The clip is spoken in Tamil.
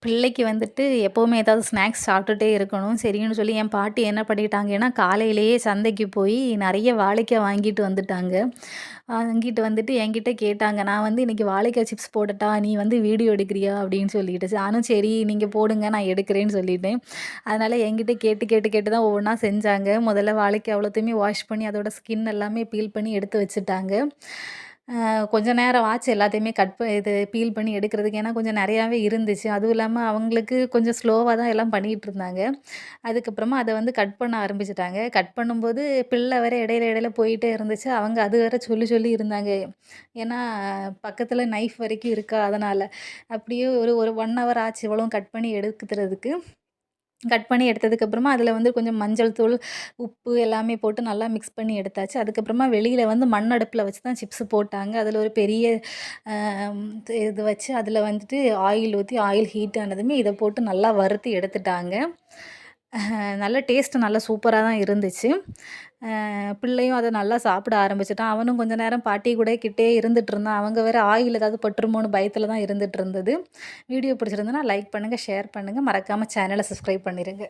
பிள்ளைக்கு வந்துட்டு எப்பவுமே ஏதாவது ஸ்நாக்ஸ் சாப்பிட்டுட்டே இருக்கணும். சரின்னு சொல்லி என் பாட்டி என்ன பண்ணிட்டாங்கன்னா, காலையிலேயே சந்தைக்கு போய் நெறைய வாழைக்காய் வாங்கிட்டு வந்துட்டாங்க. வாங்கிட்டு வந்துட்டு என்கிட்ட கேட்டாங்க. நான் வந்து "இன்னைக்கு வாழைக்காய் சிப்ஸ் போடட்டா? நீ வந்து வீடியோ எடுக்கிறியா?" அப்படின்னு சொல்லிட்டு. நானும் சரி நீங்க போடுங்க நான் எடுக்கிறேன்னு சொல்லிட்டேன். அதனால என்கிட்ட கேட்டு கேட்டு கேட்டு தான் ஒவ்வொன்னா செஞ்சாங்க. முதல்ல வாழைக்காய் அவ்வளத்தையுமே வாஷ் பண்ணி அதோட ஸ்கின் எல்லாமே பீல் பண்ணி எடுத்து வச்சுட்டாங்க. கொஞ்ச நேரம் ஆச்சு எல்லாத்தையுமே இது பீல் பண்ணி எடுக்கிறதுக்கு. ஏன்னா கொஞ்சம் நெறையாவே இருந்துச்சு. அதுவும் இல்லாம அவங்களுக்கு கொஞ்சம் ஸ்லோவா தான் எல்லாம் பண்ணிட்டுருந்தாங்க. அதுக்கப்புறமா அத வந்து கட் பண்ண ஆரம்பிச்சுட்டாங்க. கட் பண்ணும்போது பிள்ளை வேற இடையில இடையில போயிட்டே இருந்துச்சு. அவங்க அது வேற சொல்லி சொல்லி இருந்தாங்க. ஏன்னா பக்கத்துல நைஃப் வரைக்கும் இருக்கா அதனால. அப்படியே ஒரு ஒரு 1 ஹவர் ஆச்சு இவ்வளவும் கட் பண்ணி எடுக்குறதுக்கு. கட் பண்ணி எடுத்ததுக்கப்புறமா, அதில வந்து கொஞ்சம் மஞ்சள் தூள், உப்பு எல்லாமே போட்டு நல்லா மிக்ஸ் பண்ணி எடுத்தாச்சு. அதுக்கப்புறமா வெளியில வந்து மண் அடுப்புல வச்சு தான் சிப்ஸ் போட்டாங்க. அதில ஒரு பெரிய அ இது வச்சு அதில வந்துட்டு ஆயில் ஊத்தி, ஆயில் ஹீட் ஆனதுமே இத போட்டு நல்லா வறுத்து எடுத்துட்டாங்க. நல்ல டேஸ்ட்டு நல்லா சூப்பரா தான் இருந்துச்சு. பிள்ளையும் அத நல்லா சாப்பிட ஆரம்பிச்சுட்டான். அவனும் கொஞ்ச நேரம் பாட்டி கூட கிட்டயே இருந்துட்டுருந்தான். அவங்க வேற ஆயில் ஏதாவது பட்டுருமோன்னு பயத்தில தான் இருந்துட்டு இருந்தது. வீடியோ பிடிச்சிருந்ததுன்னா லைக் பண்ணுங்க, ஷேர் பண்ணுங்க. மறக்காம சேனல சப்ஸ்கிரைப் பண்ணிருங்க.